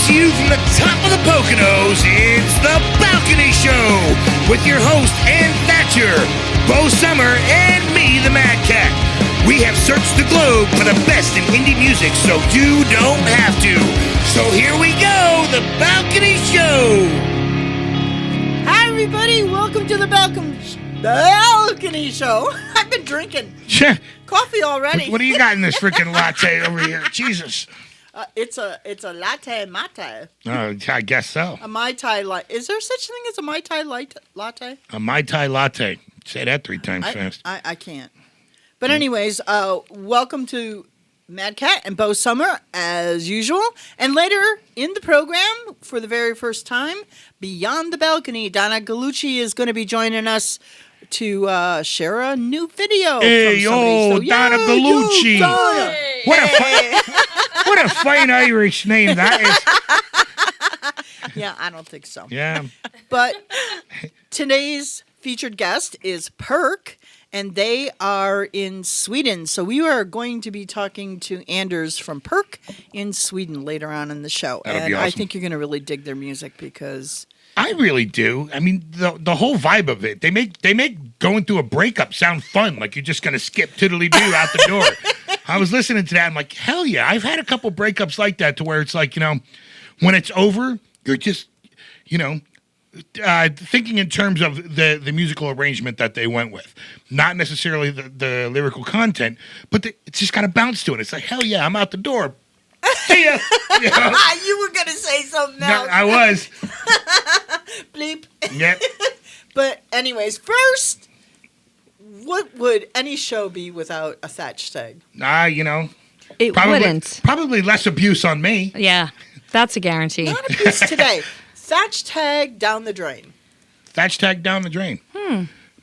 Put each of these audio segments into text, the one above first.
to you from the top of the Poconos, it's The Balcony Show with your host, Ann Thatcher, Bo Sommer, and me, the Mad Cat. We have searched the globe for the best in indie music so you don't have to. So here we go, The Balcony Show. Hi, everybody. Welcome to The Balcony Show. I've been drinking coffee already. What do you got in this freaking latte over here? Jesus. It's a latte mate. Oh, I guess so. A Mai Tai latte. Is there such thing as a Mai Tai latte? A Mai Tai latte. Say that 3 times fast. I can't. But anyways, welcome to Mad Cat and Bo Sommer, as usual. And later in the program, for the very first time, Beyond the Balcony, Donna Gallucci is going to be joining us to share a new video. Hey, yo, Donna Gallucci. Donna. Hey. What a fine Irish name that is. Yeah, I don't think so. Yeah. But today's featured guest is Perk, and they are in Sweden. So we are going to be talking to Anders from Perk in Sweden later on in the show. That'll be awesome. I think you're going to really dig their music because I really do. I mean, the whole vibe of it. They make going through a breakup sound fun. Like you're just going to skip tiddly-doo out the door. I was listening to that. I'm like, hell yeah. I've had a couple breakups like that to where it's like, when it's over, you're just, thinking in terms of the musical arrangement that they went with. Not necessarily the lyrical content, but it's just got a bounce to it. It's like, hell yeah, I'm out the door. See ya. You were going to say something else. No, I was. Bleep. Yep. But anyways, first, what would any show be without a Thatch tag? It wouldn't. Probably less abuse on me. Yeah, that's a guarantee. Not abuse today. Thatch tag down the drain. Thatch tag down the drain.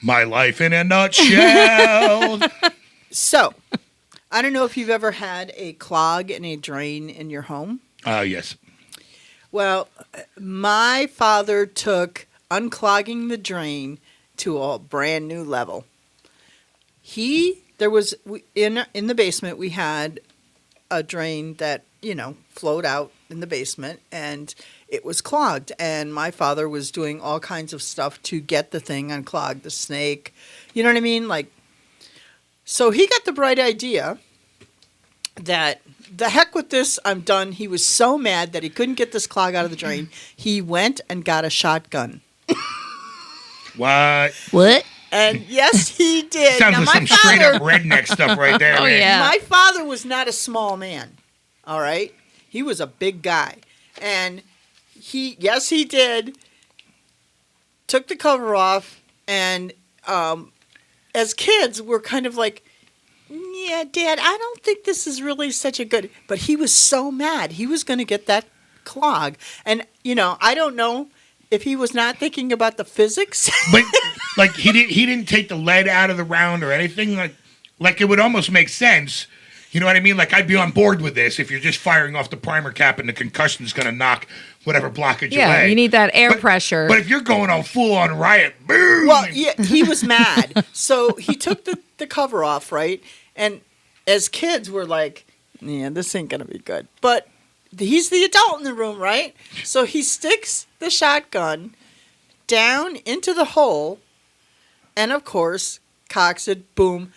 My life in a nutshell. So, I don't know if you've ever had a clog in a drain in your home. Yes. Well, my father took unclogging the drain to a brand new level. In the basement, we had a drain that, flowed out in the basement, and it was clogged. And my father was doing all kinds of stuff to get the thing unclogged, the snake. You know what I mean? So he got the bright idea that the heck with this, I'm done. He was so mad that he couldn't get this clog out of the drain. He went and got a shotgun. What? And yes, he did. Sounds like some straight up redneck stuff right there. Oh, man. yeah. My father was not a small man. All right? He was a big guy. And he did. Took the cover off. And as kids, we're kind of like, yeah, Dad, I don't think this is really such a good. But he was so mad. He was going to get that clog. And, I don't know if he was not thinking about the physics. But he didn't take the lead out of the round or anything. Like it would almost make sense. You know what I mean? Like I'd be on board with this if you're just firing off the primer cap and the concussion's going to knock whatever blockage away. Yeah, you need that air pressure. But if you're going on full on riot, boom. Well, yeah, he was mad. So he took the cover off, right? And as kids, we're like, yeah, this ain't going to be good. But he's the adult in the room, right? So he sticks the shotgun down into the hole and, of course, cocks it, boom,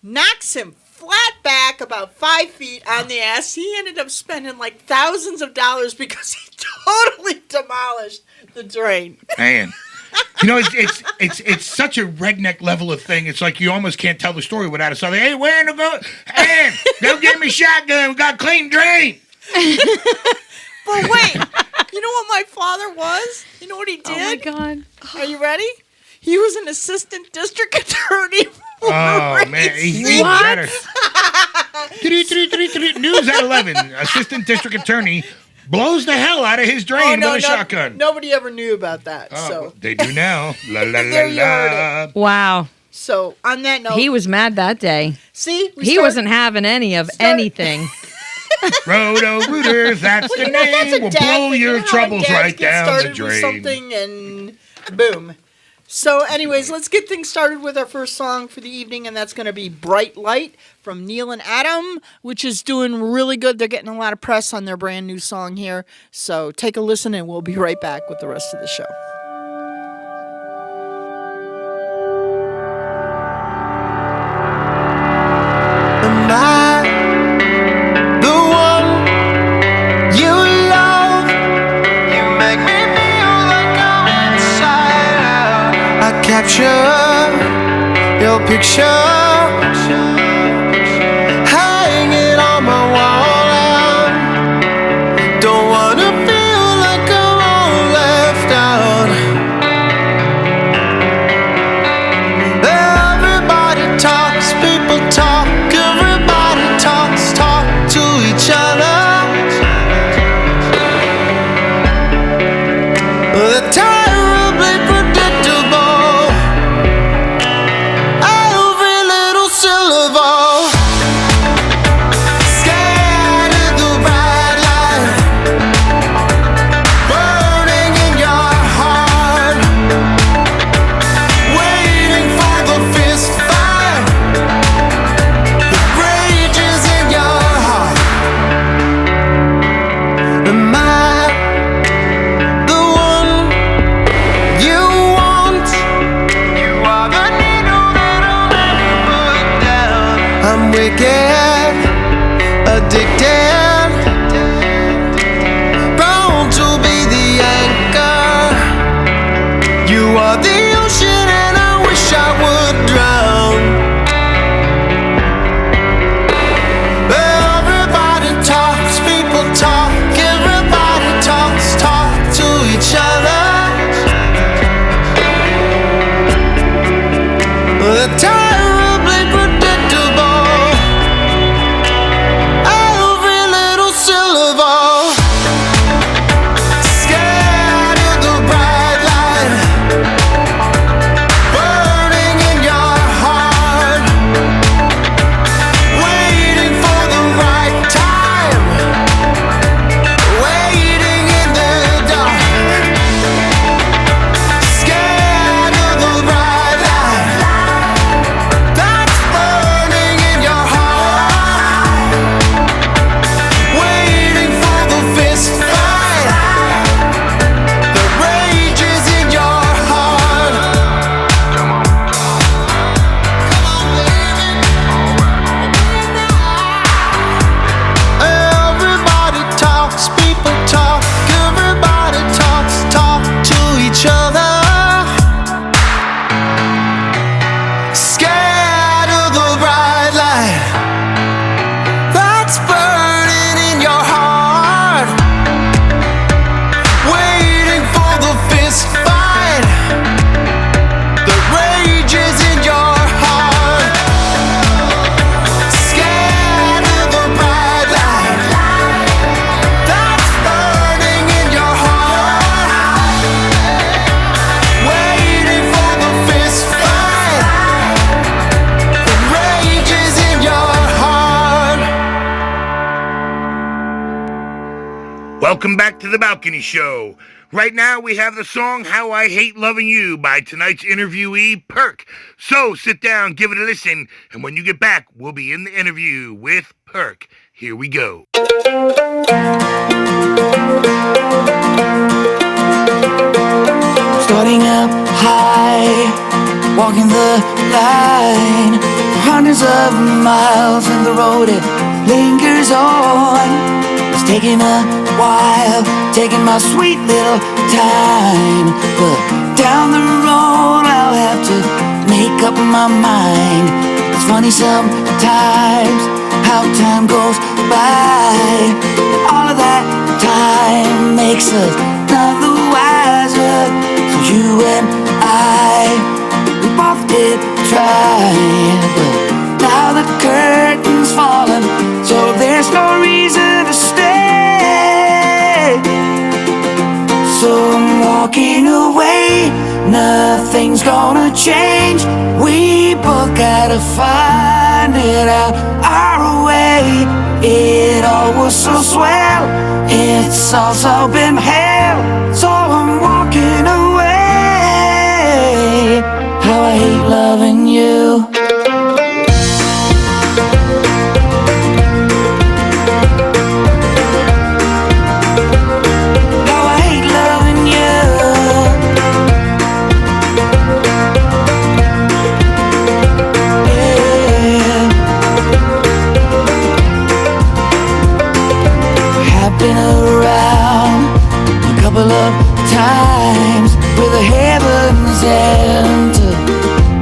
knocks him flat back about 5 feet on the ass. He ended up spending thousands of dollars because he totally demolished the drain. Man. It's such a redneck level of thing. It's like you almost can't tell the story without a song. Hey, where to go? Hey, go get me a shotgun. We got a clean drain. But wait, you know what my father was? You know what he did? Oh, my God. Are you ready? He was an assistant district attorney. Oh, man. He's even better. News at 11. Assistant district attorney blows the hell out of his drain with a shotgun. Nobody ever knew about that. Oh, so they do now. La, la, there you heard la. it. Wow. So on that note, He was mad that day. see, He wasn't having any of anything. Roto-Rooters, that's the name. We'll blow your troubles right down the drain. With something and boom. So, anyways, let's get things started with our first song for the evening, and that's going to be Bright Light from Neil and Adam, which is doing really good. They're getting a lot of press on their brand new song here. So take a listen, and we'll be right back with the rest of the show. Am I the one you love? You make me feel like I'm inside out. I capture your picture, hanging on my wall. I don't wanna feel like I'm all left out. Everybody talks, people talk. Talk to each other. They're terribly predictable. Every little syllable. Scared of the bright light burning in your heart, waiting for the fist fight that rages in your heart. Am I the one you want? You are the needle that I'll never put down. I'm wicked, addicted, bound to be the anchor. You are the ocean and I wish I would drown. Everybody talks, people talk, everybody talks, talk to each other. They're terribly predictable. Every little syllable. Scared of the bright light burning in your heart, waiting for the right time, waiting in the dark. Scared of the bright light that's burning in your heart, waiting for the fist fight that rages in your heart. Come on, baby. Everybody talks, people talk, everybody talks, talk to each other. Scared of the bright light that's burning in your heart, waiting for the fist fight that rages in your heart. Scared of the bright light that's burning in your heart, waiting for the fist fight that rages in your heart. Welcome back to the Balcony Show. Right now we have the song How I Hate Loving You by tonight's interviewee, Perk. So sit down, give it a listen, and when you get back, we'll be in the interview with Perk. Here we go. Starting up high, walking the line, hundreds of miles, and the road it lingers on. It's taking a while, taking my sweet little time, but down the road I'll have to make up my mind. It's funny sometimes how time goes by, all of that time makes us none the wiser. So you and I, we both did try, but now the curtain's fallen, so there's no reason to stay. So I'm walking away, nothing's gonna change. We both gotta find it out our way. It all was so swell, it's also been hell. So I'm walking away. you. How I hate loving you. Yeah. Have been around a couple of times with the heavens and to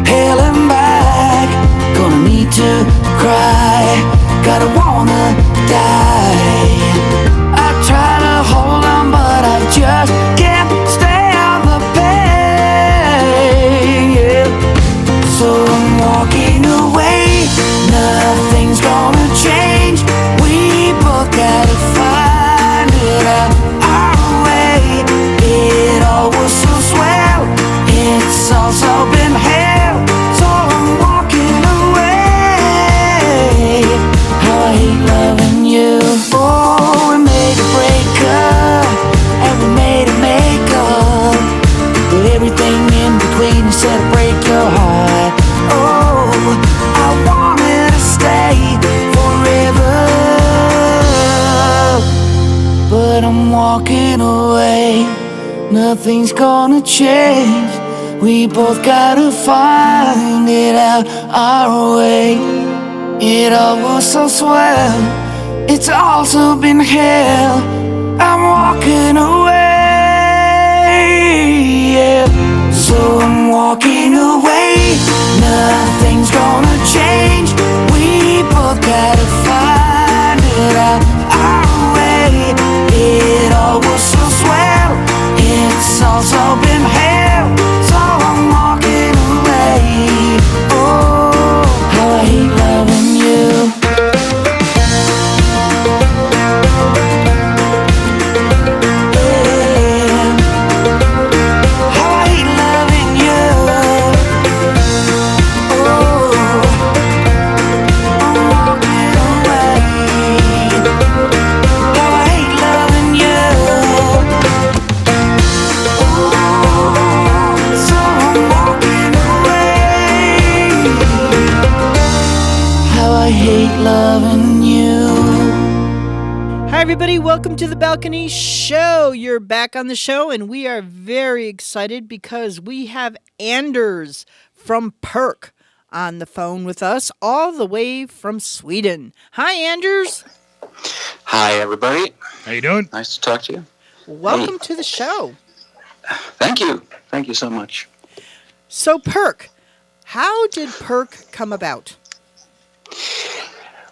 hell and back. Gonna need to cry, gotta wanna die. I try to hold on, but I just can't stand the pain. Yeah. So I'm walking away. Nothing's gonna change. We both gotta find it out our way. It all was so swell. It's also been hell. So I'm walking away. How I hate loving you. Oh, we made a breakup and we made a makeup, but everything in between is said to break your heart. Oh, I wanted to stay forever, but I'm walking away. Nothing's gonna change. We both gotta find it out our way. It all was so swell. It's also been hell. I'm walking away. Yeah. So I'm walking away. Nothing's gonna change. We both gotta find it out our way. It all was so swell. It's also been hell. So I'm walking away. Oh, how I hate loving you. Yeah. How I hate loving you. Oh, I'm walking away. How I hate loving you. So I'm walking away. How I hate loving you. Hi, everybody. Welcome to the Balcony Show. You're back on the show, and we are very excited because we have Anders from Perk on the phone with us, all the way from Sweden. Hi, Anders. Hi, everybody. How you doing? Nice to talk to you. Welcome to the show. Thank you. Thank you so much. So, Perk, how did Perk come about?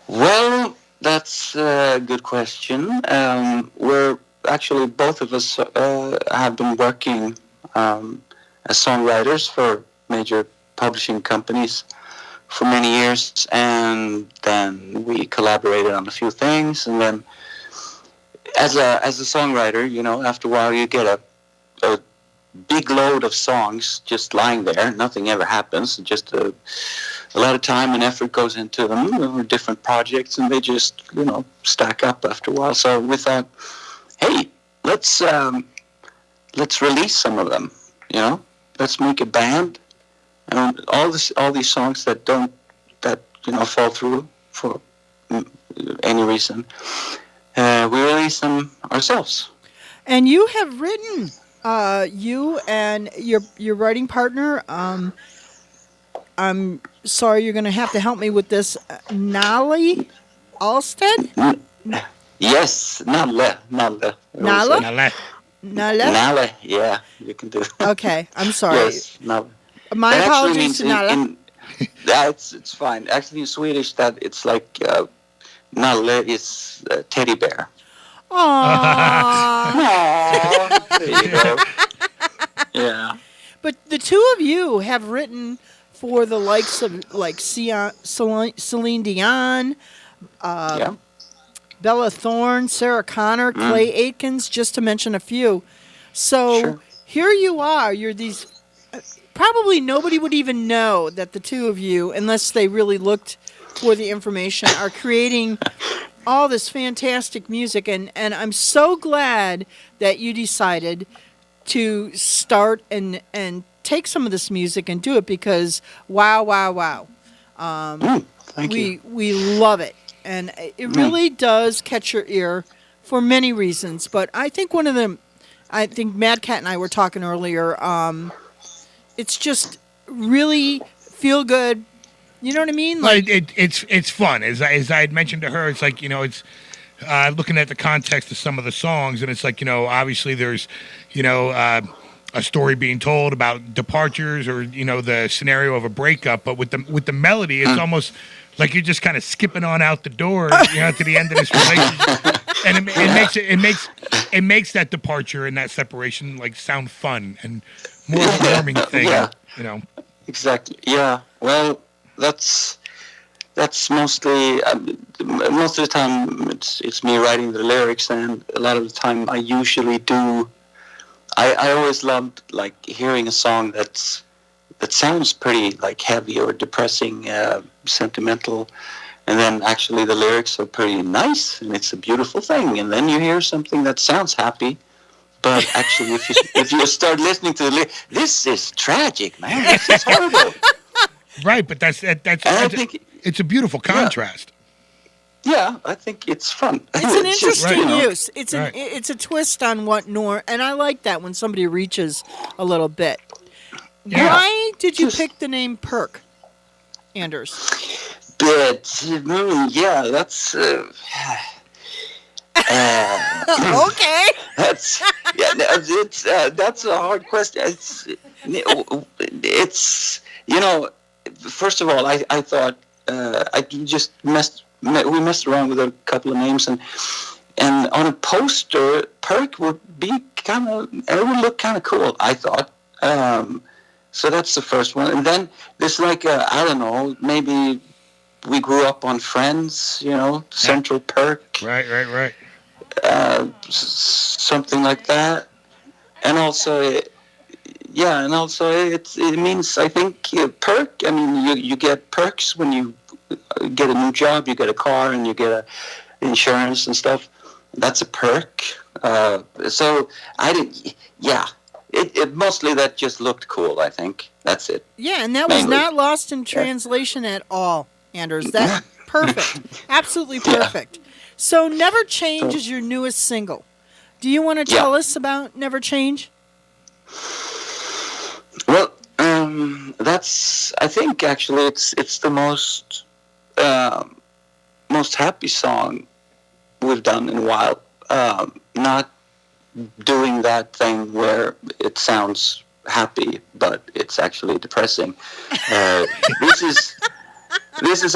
Well, that's a good question. We're actually, both of us have been working as songwriters for major publishing companies for many years, and then we collaborated on a few things, and then as a songwriter, you know, after a while you get a big load of songs just lying there. Nothing ever happens. Just a lot of time and effort goes into them. Or different projects, and they just, you know, stack up after a while. So we thought, hey, let's release some of them. You know, let's make a band, and all these songs that fall through for any reason, we release them ourselves. And you have written, you and your writing partner, I'm sorry, you're going to have to help me with this, Nali Alstead? Yes, Nalle. Nala? Nala. Nala? Nalle, yeah, you can do it. Okay, I'm sorry. Yes, Nalle. My That actually apologies means to Nala. yeah, it's fine. Actually, in Swedish, that it's like Nalle is teddy bear. Aww. Aww, there you go. Yeah. But the two of you have written for the likes of like Celine Dion, Yeah. Bella Thorne, Sarah Connor, Clay Aitkins, just to mention a few. So Sure. here you are. You're these. Probably nobody would even know that the two of you, unless they really looked for the information, are creating all this fantastic music. And I'm so glad that you decided to start and take some of this music and do it because wow, wow, wow. Thank you. We love it, and it really does catch your ear for many reasons. But I think one of them, I think Mad Cat and I were talking earlier. It's just really feel good. You know what I mean? Like it's fun. As I had mentioned to her, it's like it's looking at the context of some of the songs, and it's like obviously there's a story being told about departures or the scenario of a breakup, but with the melody, it's almost like you're just kind of skipping on out the door, to the end of this relationship, and it makes that departure and that separation like sound fun and more of a warming thing. Yeah. Exactly. Yeah. Well, that's mostly most of the time it's me writing the lyrics, and a lot of the time I usually do. I always loved like hearing a song that sounds pretty like heavy or depressing, sentimental, and then actually the lyrics are pretty nice and it's a beautiful thing, and then you hear something that sounds happy, but actually if you start listening to the lyrics, this is tragic, man. This is horrible. Right, but that's it's a beautiful contrast. Yeah, I think it's fun. It's an interesting right, use. It's a twist on what and I like that when somebody reaches a little bit. Yeah. Why did you pick the name Perk, Anders? But yeah, that's Okay. that's that's a hard question. It's first of all, I thought I just we messed around with a couple of names, and on a poster, Perk would be it would look kind of cool, I thought. So that's the first one, and then there's like I don't know, maybe we grew up on Friends, Central Perk, Right. Something like that, and also it means, I think, perk. I mean, you get perks when you get a new job, you get a car, and you get insurance and stuff. That's a perk. So I did. Yeah, it mostly that just looked cool. I think that's it. Yeah, and that was Mainly. not lost in translation at all, Anders. That's perfect. Absolutely perfect. So Never Change is your newest single. Do you want to tell us about Never Change? Well, that's. I think actually it's the most happy song we've done in a while. Not doing that thing where it sounds happy, but it's actually depressing. This is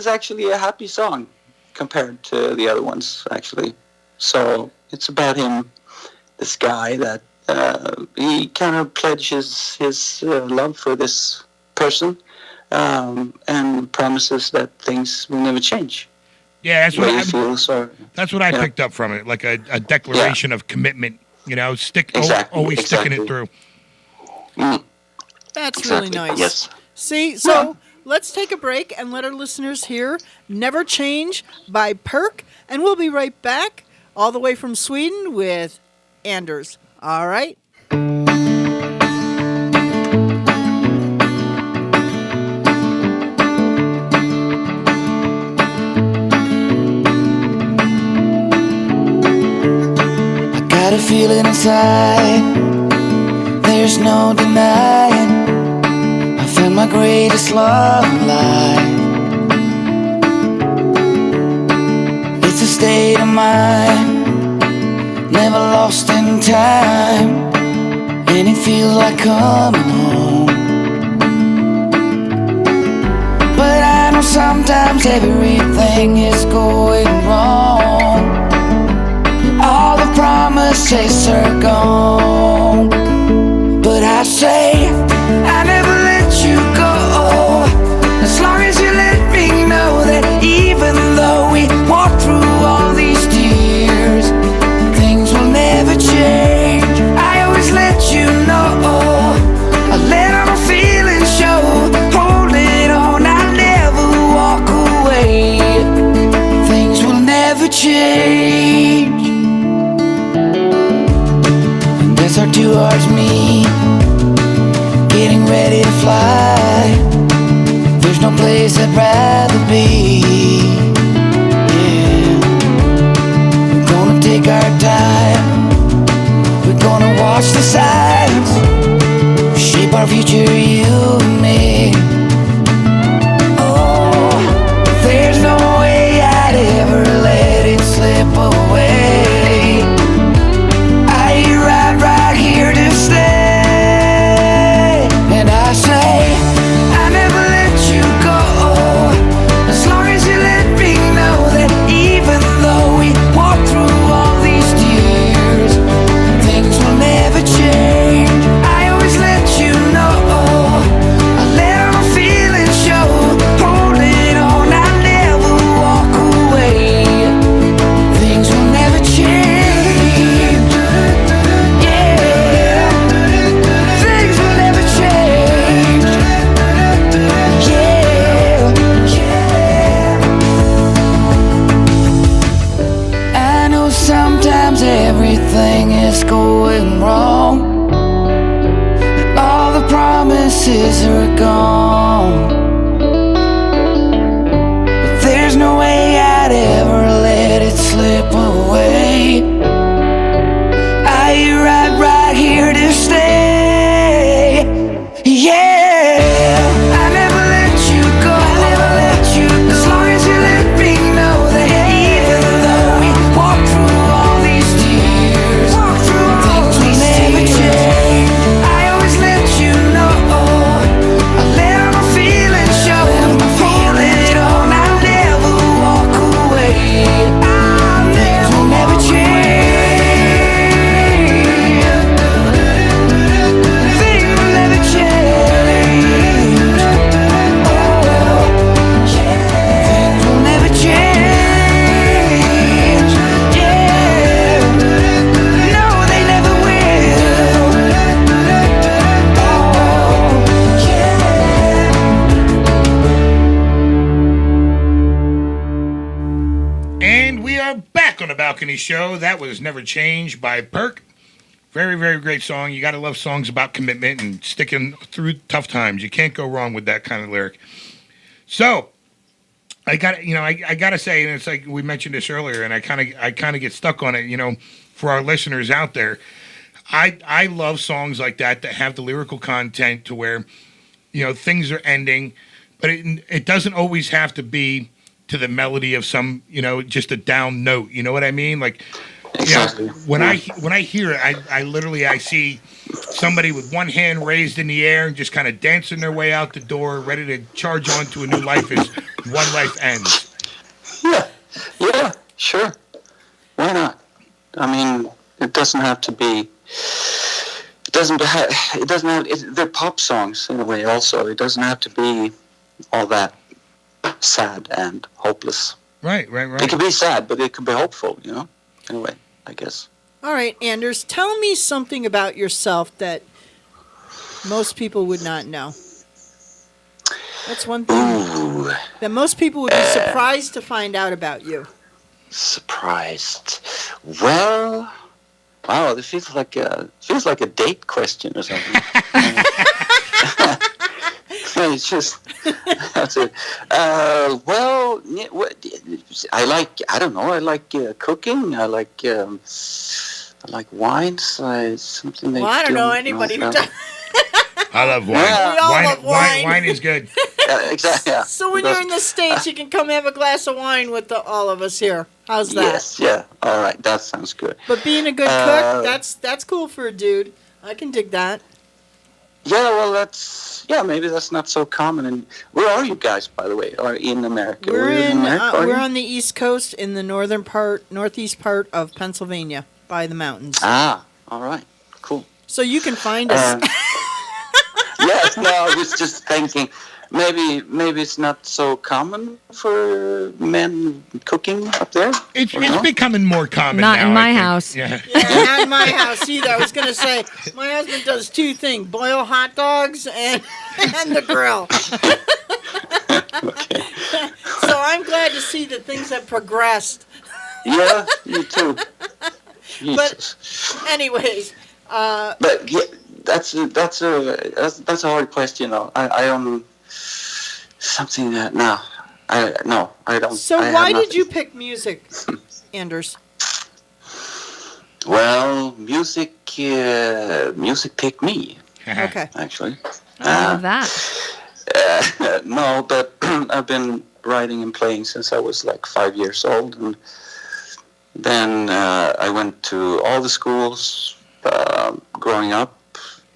actually a happy song compared to the other ones, actually. So it's about him, this guy that he kind of pledges his love for this person, and promises that things will never change. Yeah, that's what That's what I picked up from it, like a declaration of commitment. Always sticking it through. That's really nice. Yes. See, so let's take a break and let our listeners hear Never Change by Perk, and we'll be right back all the way from Sweden with Anders. All right. Got a feeling inside, there's no denying. I found my greatest love in life. It's a state of mind, never lost in time, and it feels like coming home. But I know sometimes everything is going wrong. All the promises are gone, but I say I never let you go, as long as you let me know that even though we walk through all these tears, things will never change. I always let you know, I let all my feelings show, holding on, I never walk away. Things will never change. As our two hearts meet, no place I'd rather be. Yeah. We're gonna take our time. We're gonna watch the signs shape our future, you and me. Oh, there's no way I'd ever let it slip away. I right here to stay. And I say, I never let you go, as long as you let me know that even though we walk through all these tears, things will never change. I always let you know, I let my feelings show. Holding on, I never walk away. Things will never change. Yeah, things will never change. Yeah, yeah. I know sometimes everything is going wrong. All the promises are gone, but there's no way I'd ever let it slip away. I right here to stay. Yeah, I never let you go. I never let you go. As long as you let me know that even though we walk through all these tears, things will never change. I always let you know, I let my feelings show. Hold it on, I'll never walk away. Things will never change. Things will never change. Oh, yeah. Things will never change. Yeah. No, they never will. Oh, yeah. And we are back on the Balcony Show. That was Never Change by Perk. Very, very great song. You got to love songs about commitment and sticking through tough times. You can't go wrong with that kind of lyric. So, I got to say, and it's like we mentioned this earlier, and I kind of get stuck on it. For our listeners out there, I love songs like that have the lyrical content to where things are ending, but it doesn't always have to be to the melody of some just a down note. You know what I mean? Like, Exactly. when I hear it, I literally see somebody with one hand raised in the air and just kind of dancing their way out the door, ready to charge on to a new life as one life ends. Yeah, sure. Why not? I mean, it doesn't have to be. It doesn't have. They're pop songs in a way. Also, it doesn't have to be all that sad and hopeless. Right. It could be sad, but it could be hopeful. Anyway, I guess. All right, Anders, tell me something about yourself that most people would not know. That's one thing Ooh, that most people would be surprised to find out about you. surprised. Well, wow, this feels like a date question or something. It's just that's it. Well, I like cooking. I like wines. Something. Well, I don't know anybody who does. I love wine. Yeah. We all love wine. Wine is good. Exactly. Yeah. So when you're in the States, you can come have a glass of wine with all of us here. How's that? Yes. Yeah. All right. That sounds good. But being a good cook, that's cool for a dude. I can dig that. Yeah. Well, maybe that's not so common. And where are you guys, by the way? Are in America? We're on the East Coast in the northeast part of Pennsylvania by the mountains. Ah. All right. Cool. So you can find us. Yes. No. I was just thinking. Maybe it's not so common for men cooking up there. It's becoming more common Not now, in I my think. house. Yeah. Yeah, not in my house either. I was going to say, my husband does two things, boil hot dogs and the grill. Okay. So I'm glad to see that things have progressed. Yeah, you too. But anyways. But yeah, that's a hard question though. I Something that no, I don't. So I have why did nothing. you pick music, Anders? Well, music picked me, Okay. actually. I love that. No, but I've been writing and playing since I was like 5 years old, and then I went to all the schools growing up,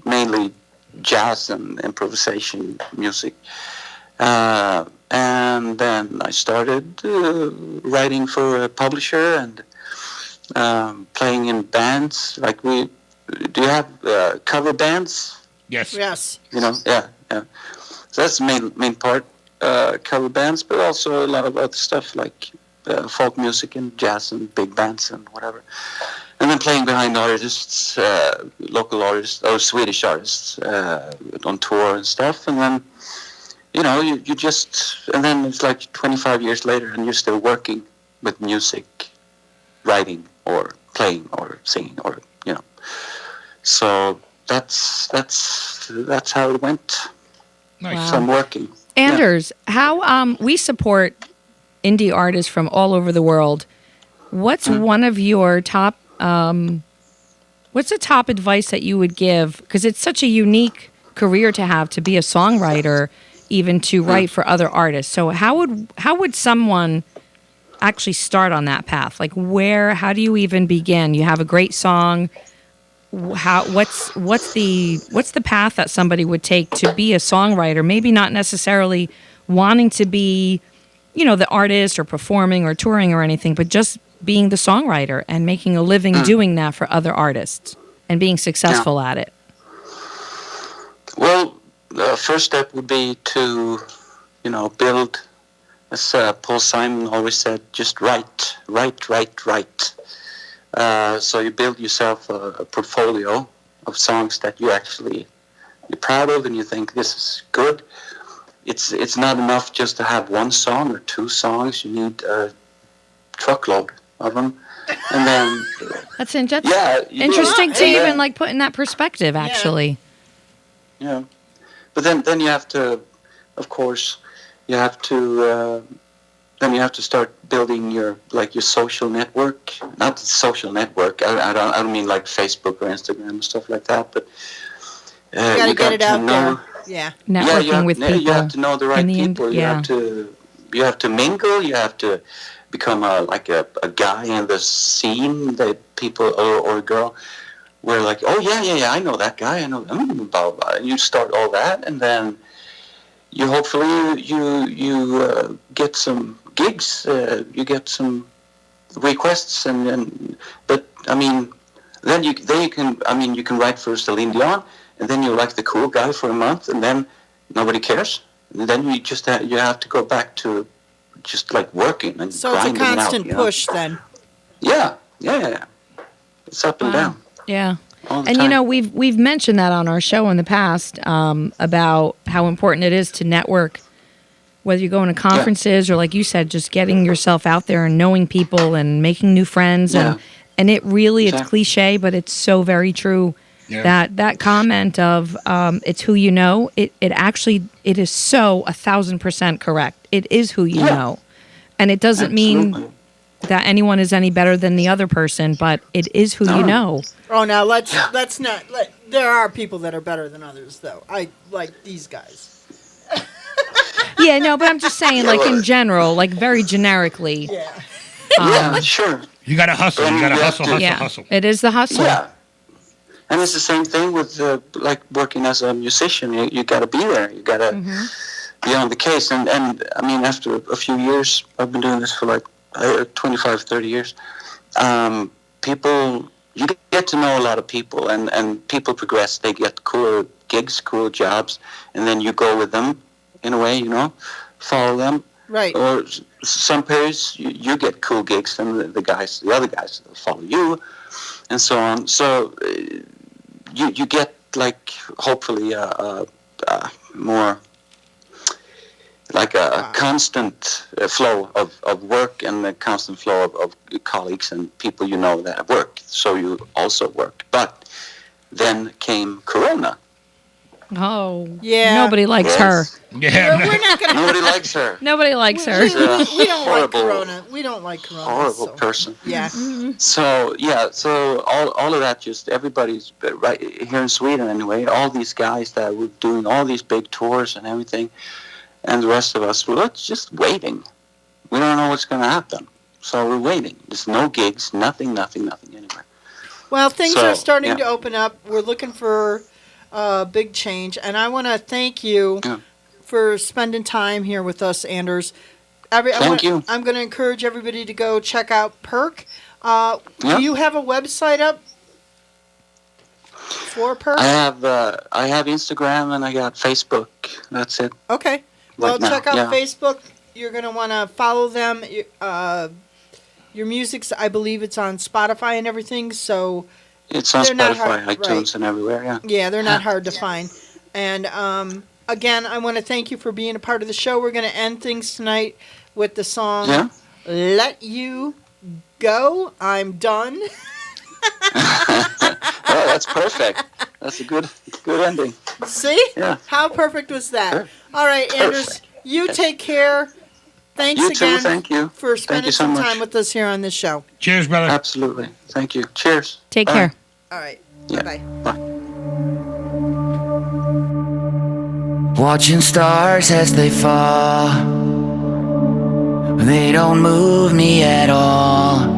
mainly jazz and improvisation music. And then I started writing for a publisher and playing in bands. Like do you have cover bands? Yes. Yes. You know, yeah. So that's the main part, cover bands, but also a lot of other stuff like folk music and jazz and big bands and whatever. And then playing behind artists, local artists or Swedish artists on tour and stuff. And then, you just, and then it's like 25 years later and you're still working with music, writing or playing or singing or, So that's how it went. Nice. So I'm working. Anders, how we support indie artists from all over the world. What's one of your top what's the top advice that you would give, because it's such a unique career to have, to be a songwriter, even to write for other artists. So how would someone actually start on that path? Like how do you even begin? You have a great song. What's the path that somebody would take to be a songwriter? Maybe not necessarily wanting to be, the artist or performing or touring or anything, but just being the songwriter and making a living doing that for other artists and being successful at it. Well, the first step would be to, build, as Paul Simon always said, just write. So you build yourself a portfolio of songs that you're proud of and you think this is good. It's not enough just to have one song or two songs. You need a truckload of them. And then... That's interesting to even like put in that perspective, actually. Yeah. But then you have to, of course, then you have to start building your social network. Not the social network. I don't mean like Facebook or Instagram and stuff like that. But You got to get it out there. Yeah. Networking with people. You have to know the right people. Yeah. You have to mingle. You have to become a guy in the scene that people or a girl were like, oh yeah, I know that guy. I know blah blah. And you start all that, and then you hopefully you get some gigs. You get some requests, but I mean, then you can write for Celine Dion, and then you're like the cool guy for a month, and then nobody cares. And then you just have to go back to just like working and so it's a constant push then. Yeah. It's up and down. Yeah. All the And time. we've mentioned that on our show in the past about how important it is to network, whether you're going to conferences or, like you said, just getting yourself out there and knowing people and making new friends. And it really, it's cliche, but it's so very true. Yeah. That comment of it's who you know, it is so 1,000% correct. It is who you know. And it doesn't mean that anyone is any better than the other person, but it is who you know. Oh, now let's not. There are people that are better than others, though. I like these guys. Yeah, no, but I'm just saying, like in general, like very generically. Yeah. Yeah, sure. You got to hustle. You got to hustle. Yeah, it is the hustle. Yeah. And it's the same thing with like working as a musician. You got to be there. You got to be on the case. And I mean, after a few years, I've been doing this for like 25, 30 years. You get to know a lot of people, and people progress. They get cooler gigs, cooler jobs, and then you go with them in a way, follow them. Right. Or some periods you get cool gigs, and the other guys follow you, and so on. So you get like hopefully more like a constant flow of work and a constant flow of colleagues and people that work. So you also work. But then came Corona, Oh, Yeah. Nobody likes her. Yes. Yeah. We're not gonna. Nobody likes her. Nobody likes her. She's a We don't like horrible, Corona. We don't like Corona. horrible so. person. Yeah. So yeah, so all of that, just everybody's right here in Sweden anyway. All these guys that were doing all these big tours and everything, and the rest of us, we're just waiting. We don't know what's going to happen, so we're waiting. There's no gigs, nothing anywhere. Well, things So, are starting yeah. to open up. We're looking for big change, and I want to thank you Yeah. for spending time here with us, Anders. Thank you. I'm going to encourage everybody to go check out Perk. Yeah. Do you have a website up for Perk? I have Instagram and I got Facebook. That's it. Okay. Well, now, check out yeah. Facebook. You're going to want to follow them. Your music's, I believe it's on Spotify and everything, so It's on They're not Spotify, hard- iTunes, right. and everywhere. Yeah. yeah, they're not hard to find. And again, I want to thank you for being a part of the show. We're going to end things tonight with the song Yeah. Let You Go. I'm done. Oh, that's perfect. That's a good ending. See? Yeah. How perfect was that? Perfect. All right, Anders, Perfect. you take care. Thanks You too, again thank you. for Thank spending you so some much. time with us here on this show. Cheers, brother. Absolutely. Thank you. Cheers. Take Bye. care. All right. Yeah. Bye-bye. Watching stars as they fall, they don't move me at all.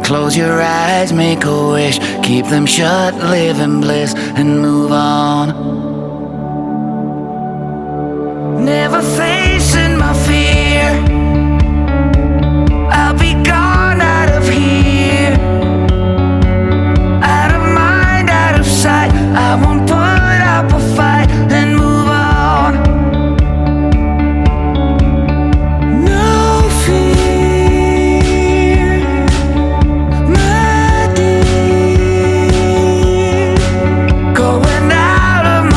Close your eyes, make a wish, keep them shut, live in bliss, and move on. Never facing my fear, I'll be gone out of here, out of mind, out of sight. I won't put up a fight and move on. No fear, my dear, going out of my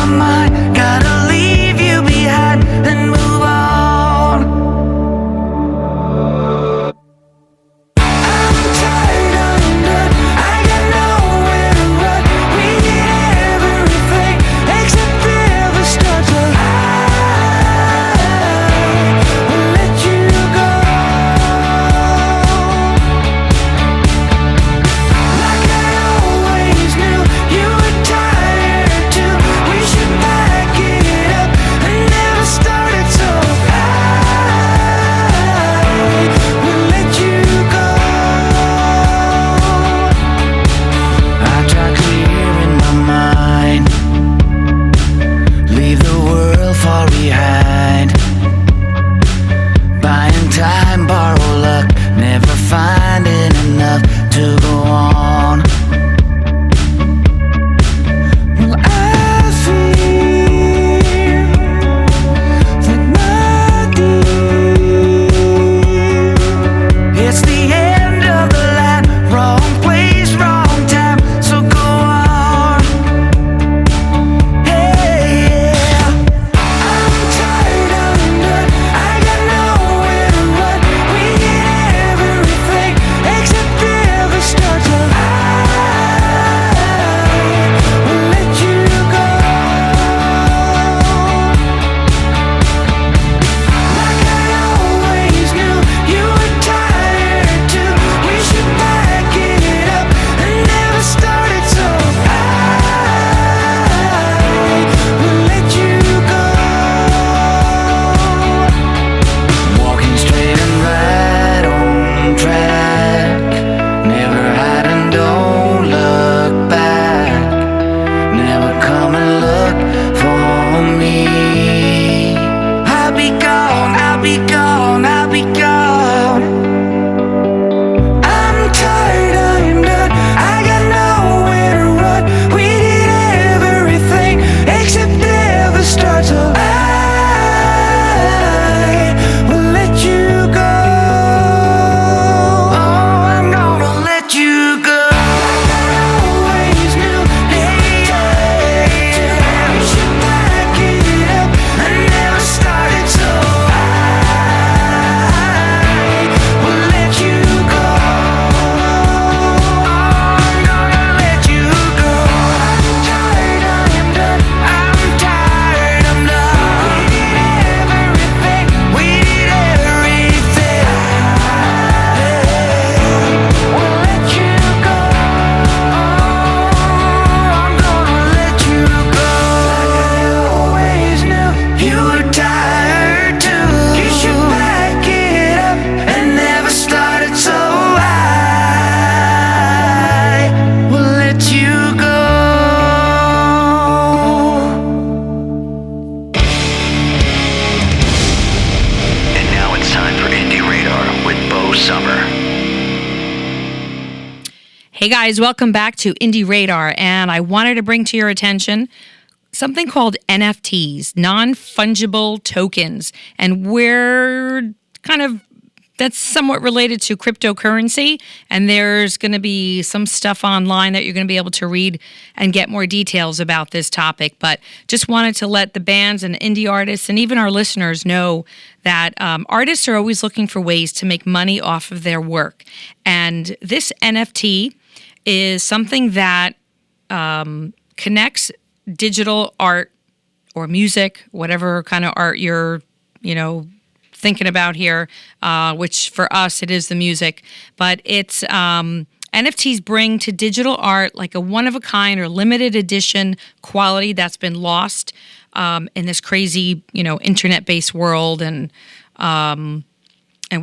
Hey guys, welcome back to Indie Radar, and I wanted to bring to your attention something called NFTs, non-fungible tokens, and we're that's somewhat related to cryptocurrency, and there's going to be some stuff online that you're going to be able to read and get more details about this topic. But just wanted to let the bands and indie artists and even our listeners know that artists are always looking for ways to make money off of their work. And this NFT is something that connects digital art or music, whatever kind of art you're, thinking about here, which for us it is the music, but it's NFTs bring to digital art like a one-of-a-kind or limited edition quality that's been lost in this crazy, internet-based world and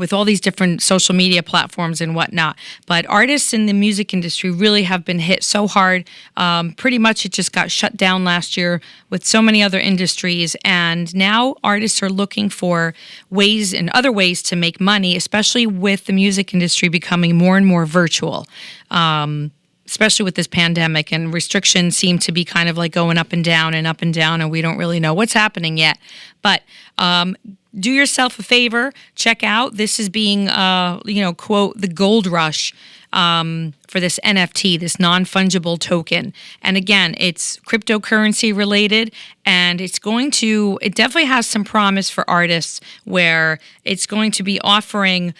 with all these different social media platforms and whatnot. But artists in the music industry really have been hit so hard. Pretty much it just got shut down last year with so many other industries. And now artists are looking for ways and other ways to make money, especially with the music industry becoming more and more virtual. Especially with this pandemic, and restrictions seem to be kind of like going up and down, and we don't really know what's happening yet. But do yourself a favor, check out. This is being, quote, the gold rush for this NFT, this non-fungible token. And again, it's cryptocurrency related, and it definitely has some promise for artists where it's going to be offering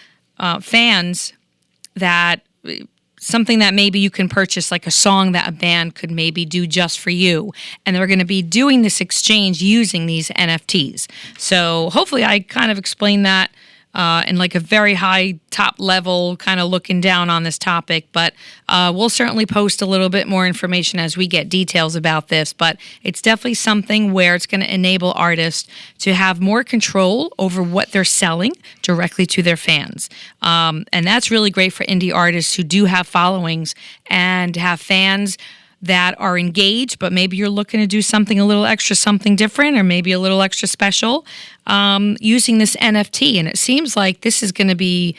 fans that something that maybe you can purchase, like a song that a band could maybe do just for you. And they're going to be doing this exchange using these NFTs. So hopefully I kind of explained that in like a very high top level, kind of looking down on this topic. But we'll certainly post a little bit more information as we get details about this. But it's definitely something where it's going to enable artists to have more control over what they're selling directly to their fans. And that's really great for indie artists who do have followings and have fans that are engaged, but maybe you're looking to do something a little extra, something different, or maybe a little extra special using this NFT. And it seems like this is going to be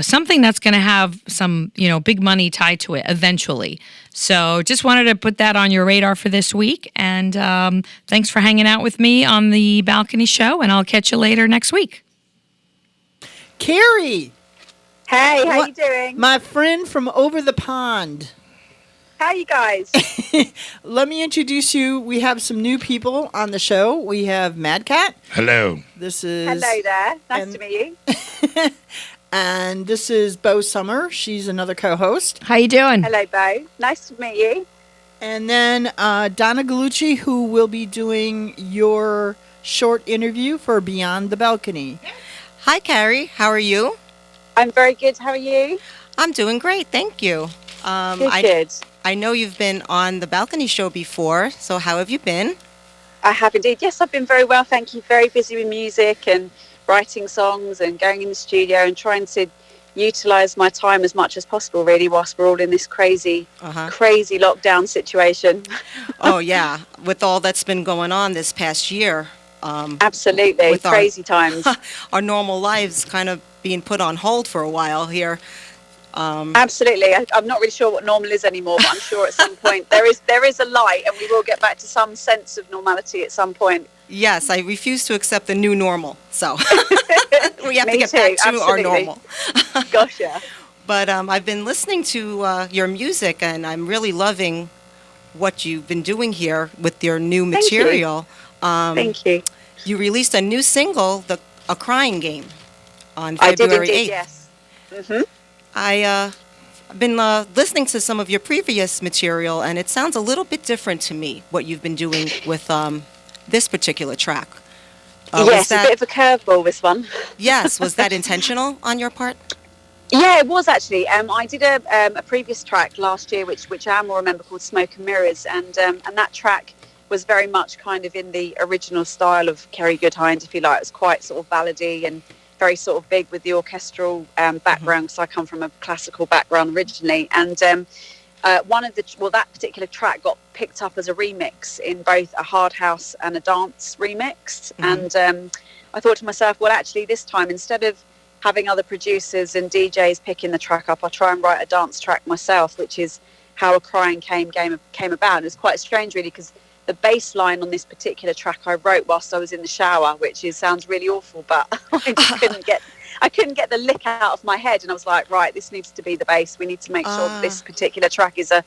something that's going to have some, big money tied to it eventually. So just wanted to put that on your radar for this week. And thanks for hanging out with me on the Balcony Show, and I'll catch you later next week. Kerry! Hey, how you doing? My friend from over the pond. How you guys? Let me introduce you. We have some new people on the show. We have Mad Cat. Hello. Hello there. Nice to meet you. And this is Bo Sommer. She's another co-host. How you doing? Hello, Bo. Nice to meet you. And then Donna Gallucci, who will be doing your short interview for Beyond the Balcony. Hi, Carrie. How are you? I'm very good. How are you? I'm doing great. Thank you. Good. I know you've been on the Balcony Show before, so how have you been? I have indeed. Yes, I've been very well, thank you. Very busy with music and writing songs and going in the studio and trying to utilise my time as much as possible, really, whilst we're all in this crazy lockdown situation. Oh, yeah. With all that's been going on this past year. Absolutely. With crazy times. Our normal lives kind of being put on hold for a while here. Absolutely. I'm not really sure what normal is anymore, but I'm sure at some point there is a light, and we will get back to some sense of normality at some point. Yes, I refuse to accept the new normal, so we have to get too, back to our normal. Gotcha. But I've been listening to your music, and I'm really loving what you've been doing here with your new material. Thank you. You released a new single, A Crying Game, on February 8th. I did indeed, yes. Mm-hmm. I've been listening to some of your previous material, and it sounds a little bit different to me, what you've been doing with this particular track. Yes, a bit of a curveball, this one. Yes, was that intentional on your part? Yeah, it was actually. I did a previous track last year, which I will remember, called Smoke and Mirrors, and that track was very much kind of in the original style of Kerry Goodhind, if you like. It was quite sort of ballady and very sort of big with the orchestral background, because I come from a classical background originally. And that particular track got picked up as a remix in both a hard house and a dance remix. Mm-hmm. And I thought to myself, well, actually this time, instead of having other producers and DJs picking the track up, I try and write a dance track myself, which is how A Crying came about. And it's quite strange, really, because the bass line on this particular track I wrote whilst I was in the shower, which sounds really awful, but I just couldn't get the lick out of my head, and I was like, right, this needs to be the bass. We need to make sure that this particular track is a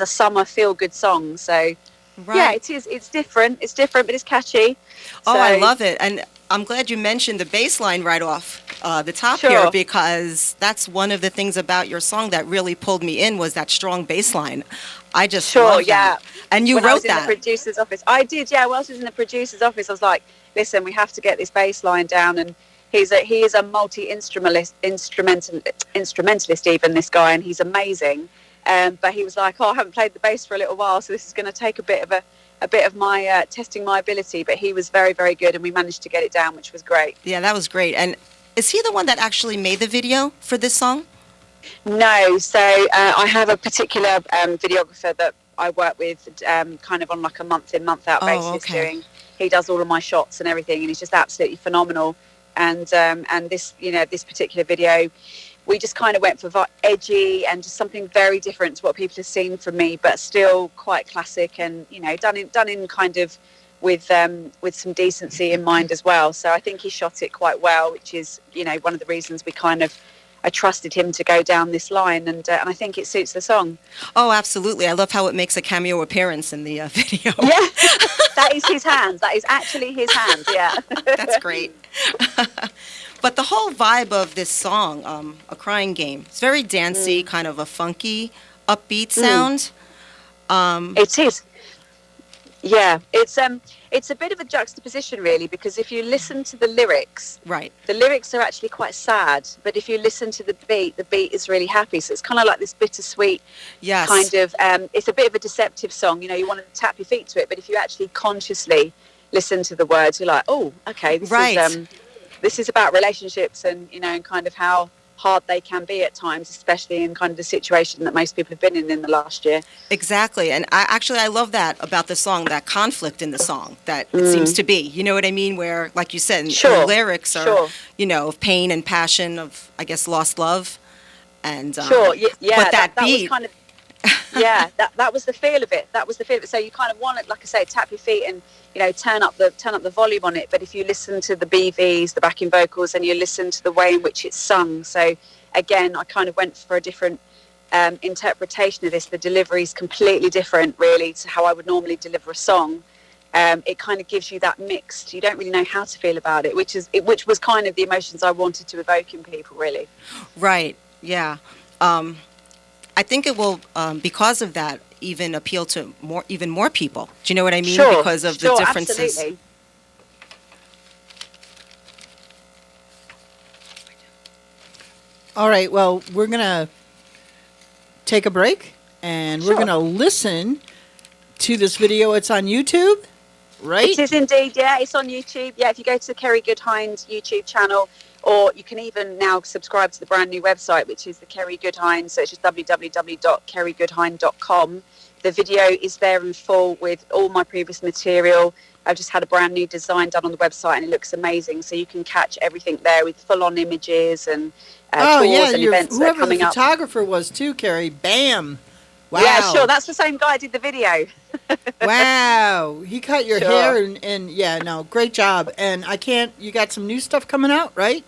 summer feel good song. So yeah, it is. It's different, but it's catchy. Oh, I love it. And I'm glad you mentioned the bass line right off the top here, because that's one of the things about your song that really pulled me in, was that strong bass line. I just love that. And you when wrote I was that. in the producer's office. I did, yeah. Whilst I was in the producer's office, I was like, listen, we have to get this bass line down. And he is a instrumentalist even, this guy, and he's amazing. But he was like, I haven't played the bass for a little while, so this is going to take a bit of my testing my ability. But he was very, very good, and we managed to get it down, which was great. Yeah, that was great. And is he the one that actually made the video for this song? No, so I have a particular videographer that I work with, kind of on like a month in, month out basis. He does all of my shots and everything, and he's just absolutely phenomenal. And this, this particular video, we just kind of went for edgy and just something very different to what people have seen from me, but still quite classic, and done in kind of with some decency in mind as well. So I think he shot it quite well, which is one of the reasons I trusted him to go down this line, and I think it suits the song. Oh, absolutely. I love how it makes a cameo appearance in the video. Yeah, that is his hands. That is actually his hands, yeah. That's great. But the whole vibe of this song, A Crying Game, it's very dancey, kind of a funky, upbeat sound. It is. Yeah, it's a bit of a juxtaposition, really, because if you listen to the lyrics, the lyrics are actually quite sad, but if you listen to the beat is really happy. So it's kind of like this bittersweet kind of, it's a bit of a deceptive song. You want to tap your feet to it, but if you actually consciously listen to the words, you're like, oh, okay, this is about relationships and, and kind of how hard they can be at times, especially in kind of the situation that most people have been in the last year. Exactly. And I love that about the song, that conflict in the song that it seems to be, you know what I mean? Where, like you said, the lyrics are, of pain and passion, of, I guess, lost love. And but that beat, was kind of, that was the feel of it. So you kind of want it, like I say, tap your feet and, turn up the volume on it. But if you listen to the BVs, the backing vocals, and you listen to the way in which it's sung, so again, I kind of went for a different interpretation of this. The delivery is completely different, really, to how I would normally deliver a song. It kind of gives you that mixed. You don't really know how to feel about it, which was kind of the emotions I wanted to evoke in people, really. Right. Yeah. I think it will, because of that, even appeal to even more people. Do you know what I mean? Because of the differences. Absolutely. All right. Well, we're gonna take a break, and we're gonna listen to this video. It's on YouTube, right? It is indeed. Yeah, it's on YouTube. Yeah, if you go to the Kerry Goodhind YouTube channel. Or you can even now subscribe to the brand new website, which is the Kerry Goodhind. So it's just www.kerrygoodhind.com. The video is there in full with all my previous material. I've just had a brand new design done on the website, and it looks amazing. So you can catch everything there with full-on images and tours and events that are coming up. Whoever the photographer was too, Kerry. Bam! Wow. Yeah, sure. That's the same guy who did the video. Wow. He cut your hair and great job. And you got some new stuff coming out, right?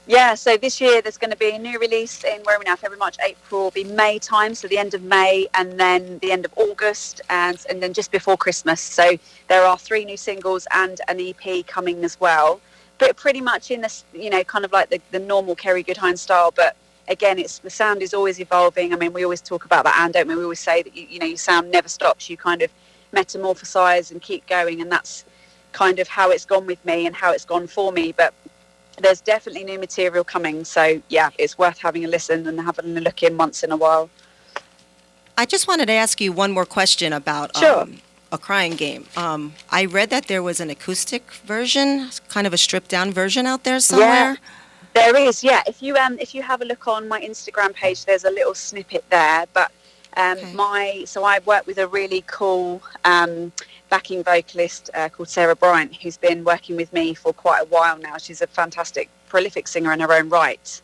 Yeah, so this year there's going to be a new release in, where are we now, February, March, April, will be May time, so the end of May, and then the end of August, and then just before Christmas. So there are 3 new singles and an EP coming as well, but pretty much in this, kind of like the normal Kerry Goodhind style, but again, the sound is always evolving. I mean, we always talk about that, and don't we? We always say that, your sound never stops. You kind of metamorphosize and keep going, and that's kind of how it's gone with me and how it's gone for me, but there's definitely new material coming, so yeah, it's worth having a listen and having a look in once in a while. I just wanted to ask you one more question about A Crying Game. I read that there was an acoustic version, kind of a stripped down version out there somewhere. Yeah, there is. Yeah, if you have a look on my Instagram page, there's a little snippet there. But so I work with a really cool backing vocalist called Sarah Bryant, who's been working with me for quite a while now. She's a fantastic prolific singer in her own right.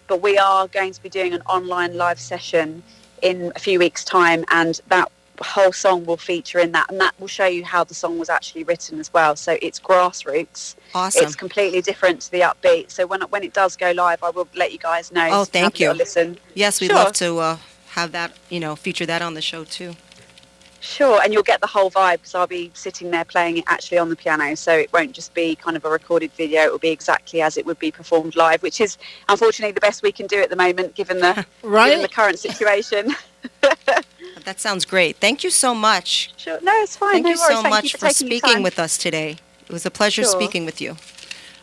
But we are going to be doing an online live session in a few weeks' time, and that whole song will feature in that, and that will show you how the song was actually written as well. So it's grassroots. Awesome. It's completely different to the upbeat. So when it does go live, I will let you guys know. Oh, thank you. Listen. Yes, we'd love to have that, feature that on the show too. Sure, and you'll get the whole vibe because I'll be sitting there playing it actually on the piano, so it won't just be kind of a recorded video. It will be exactly as it would be performed live, which is unfortunately the best we can do at the moment given the given the current situation. That sounds great. Thank you so much. Sure, no, it's fine. Thank no you worries. so much for speaking with us today. It was a pleasure speaking with you.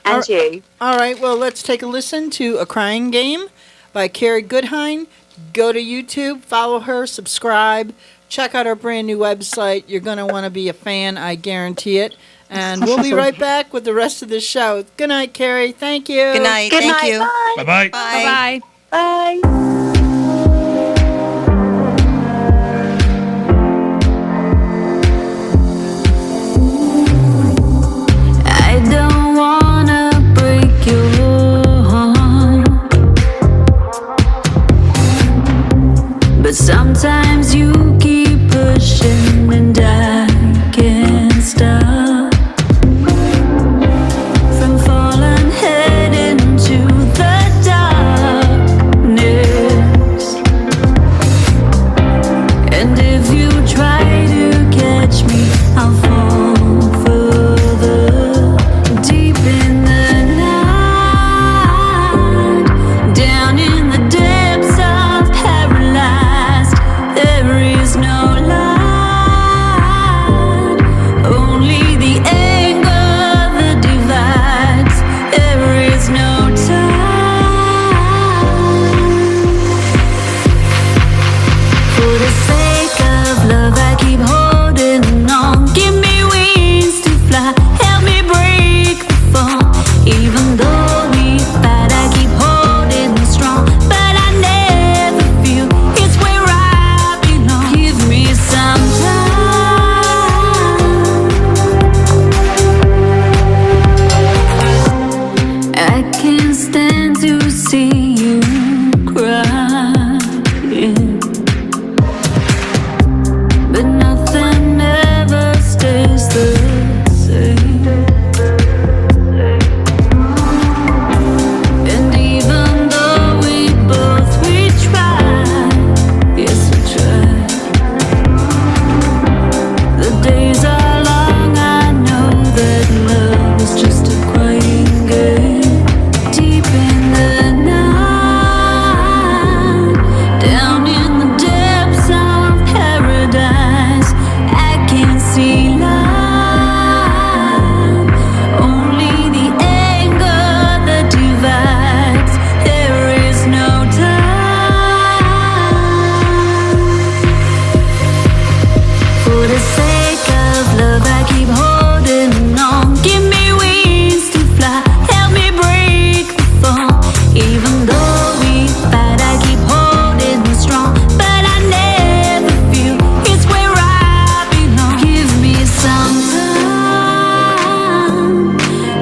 And you. All right, well, let's take a listen to A Crying Game by Kerry Goodhind. Go to YouTube, follow her, subscribe. Check out our brand new website. You're going to want to be a fan, I guarantee it. And we'll be right back with the rest of the show. Good night, Kerry. Thank you. Good night. Good Thank night. you. Bye. Bye-bye. Bye. Bye. Bye. I don't wanna break your heart, but sometimes you keep pushing and I can't stop from falling head into the darkness. And if you try to catch me, I'll fall further deep in the night, down in the depths of paralyzed. There is no light, only the anger that divides. There is no time. For the sake of love, I keep holding on. Give me wings to fly, help me break the fall. Even though we fight, I keep holding strong, but I never feel it's where I belong. Give me some time. I can't stand to see you crying, but nothing ever stays the same. And even though we try, yes we try. The days are long, I know that love is just a crying game. Deep in the night, down in the depths of paradise, I can't see light, only the anger that divides. There is no time. For the sake of love, I keep holding on. Give me wings to fly, help me break the fall. Even though we fight, I keep holding strong, but I never feel it's where I belong. Give me some time,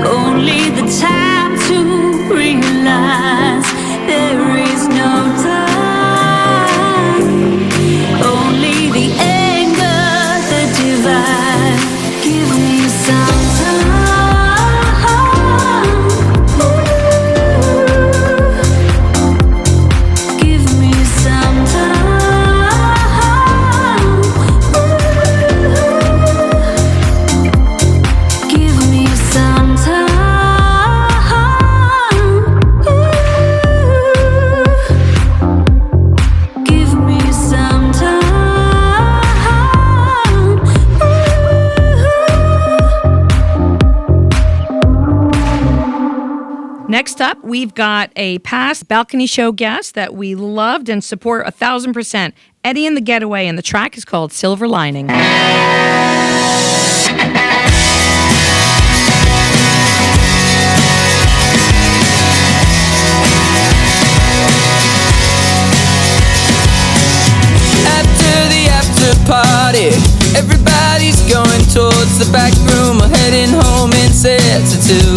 only the time to realize there is no time, only the anger that divides. Give me some time. Give me some time. Give me some time. Give me some time. Next up, we've got a past balcony show guest that we loved and support 1,000%. Eddie and the Getaway, and the track is called Silver Lining. After the after party, everybody's going towards the back room or heading home in sets of two.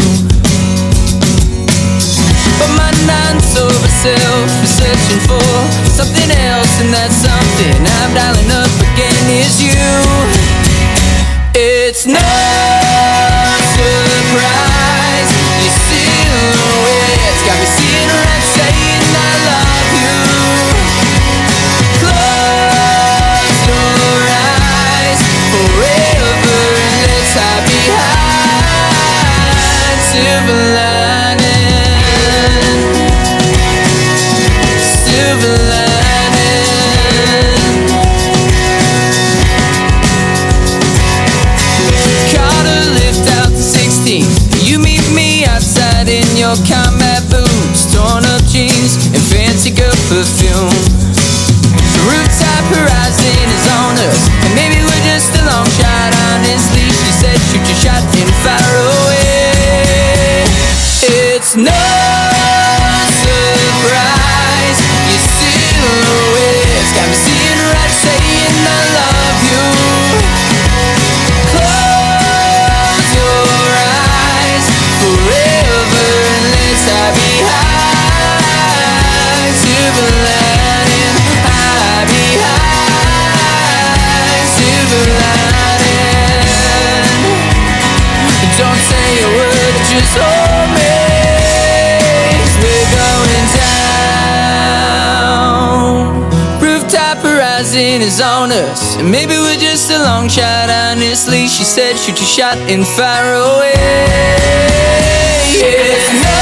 myself is searching for something else, and that something I'm dialing up again is you. It's no surprise, your silhouette's got me seeing right, saying I love you. Close your eyes forever and let's hide behind silver lining, silver lining. Caught a lift out to 16. You meet me outside in your combat boots, torn up jeans and fancy girl perfume. The rooftop horizon is on us, and maybe we're just a long shot. Honestly, she said, shoot your shot and fire away. It's no surprise, your silhouette's got me seeing right, saying I love you. Close your eyes forever and let's hide behind silver lining, hide behind silver lining. Don't say a word, just hold me, 'cause we're going down. Rooftop horizon is on us, and maybe we're just a long shot. Honestly, she said, shoot your shot and fire away. It's no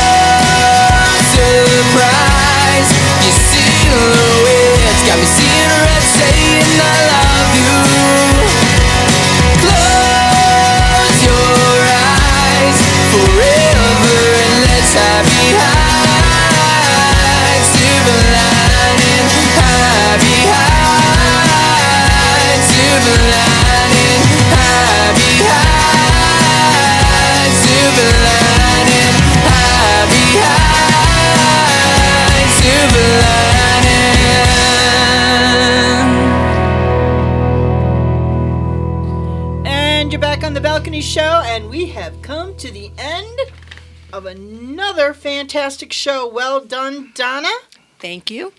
surprise, your silhouette's got me seeing red, saying I love you. Close your eyes forever and let's hide behind silver lining, hide behind silver lining, hide behind silver lining, hide behind silver lining. And you're back on the Balcony Show, and we have come to the end of another fantastic show. Well done, Donna. Thank you.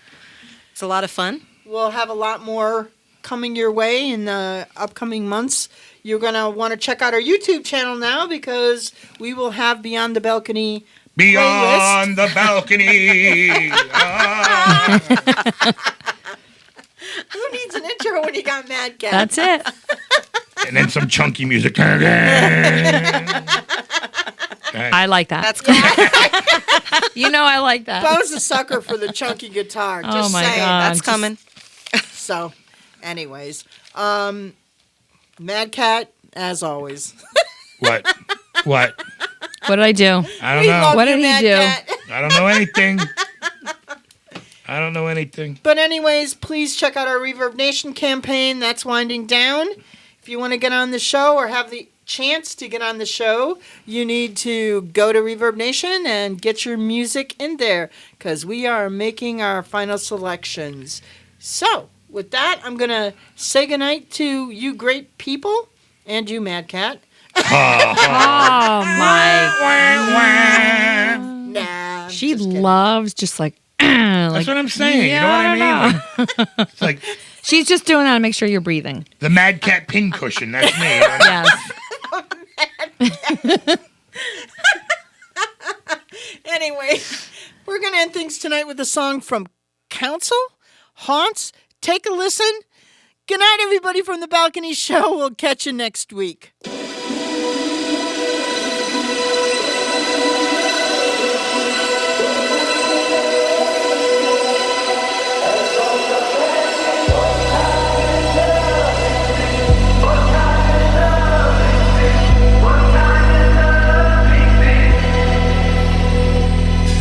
It's a lot of fun. We'll have a lot more coming your way in the upcoming months. You're going to want to check out our YouTube channel now, because we will have Beyond the Balcony Beyond the balcony. Ah. Who needs an intro when you got Mad Cat? That's it. And then some chunky music. I like that. That's cool. You know I like that. Bo's a sucker for the chunky guitar. Oh Just my saying. God. That's coming. So, anyways, Mad Cat, as always. What? What? What did I do? I don't We know. love What you, did he Mad do? Cat. I don't know anything. I don't know anything. But anyways, please check out our Reverb Nation campaign. That's winding down. If you want to get on the show or have the chance to get on the show, you need to go to Reverb Nation and get your music in there, because we are making our final selections. So, with that, I'm going to say goodnight to you great people and you, Mad Cat. Oh my. Nah. She just kidding. loves just like. That's what I'm saying. Yeah, you know what I mean? Like, it's like She's just doing that to make sure you're breathing. the Mad Cat pincushion. That's me. Yes. Anyway, we're going to end things tonight with a song from Council, Haunts. Take a listen. Good night, everybody, from the Balcony Show. We'll catch you next week.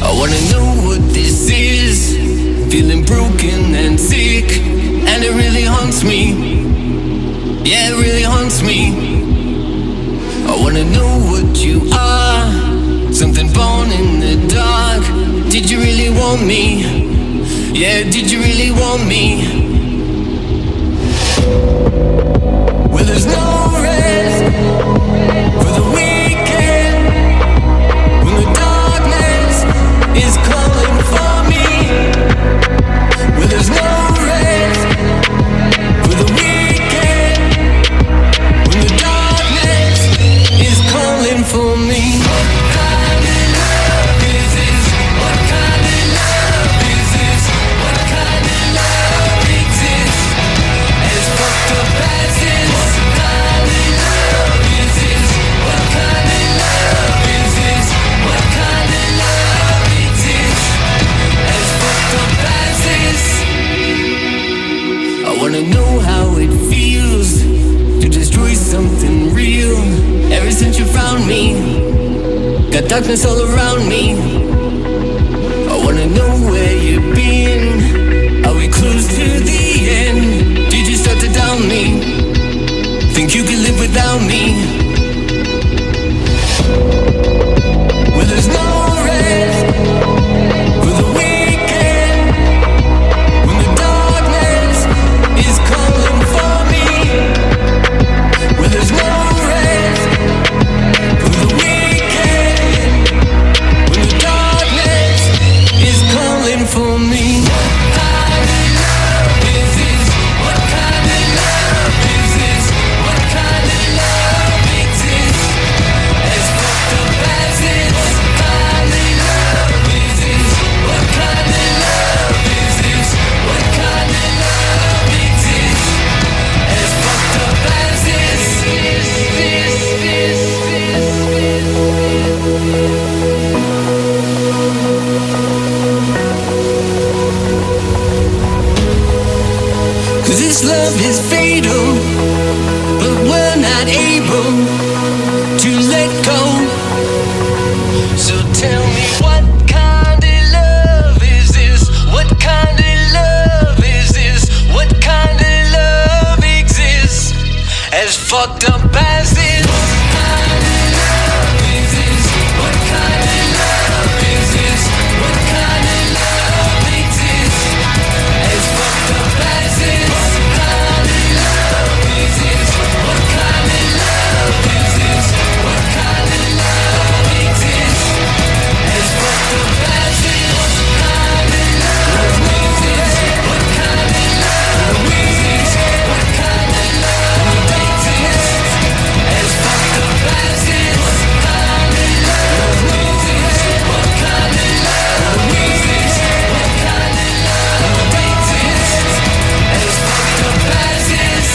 I wanna know what this is. Feeling broken and sick, and it really haunts me. Yeah, it really haunts me. I wanna know what you are. Something born in the dark. Did you really want me? Yeah, did you really want me? Well, there's no rest for the weekend when the darkness is calling for me. wanna know how it feels to destroy something real. Ever since you found me, got darkness all around me. I wanna know where you've been. Are we close to the end? Did you start to doubt me? Think you could live without me? Well, there's no rest for the weekend when the darkness is calling for me. Well, there's no rest for the weekend when the darkness is calling for me. What kind of love is this? What kind of love exists? As fucked up as this. What kind of love is this? What kind of love is this? What kind of love exists? As fucked up as this. Cause this love is fatal, but we're not able to let go. So tell me, what kind of love is this? What kind of love is this? What kind of love exists? As fucked up as this. What kind of love is this? What kind of love is this? What kind of love exists? As fucked up as this. What kind of love is this? What kind of love is this? What kind of love exists? As fucked up as this. What kind of love is this? What kind of love is this? What kind of love exists? As fucked up as this. What kind of love is this? What kind of love is this? What kind of love exists? As fucked up as this.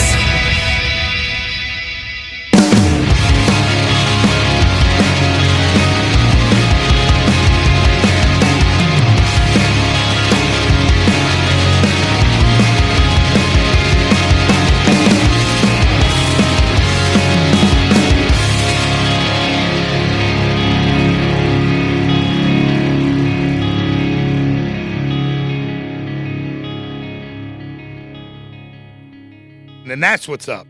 And that's what's up.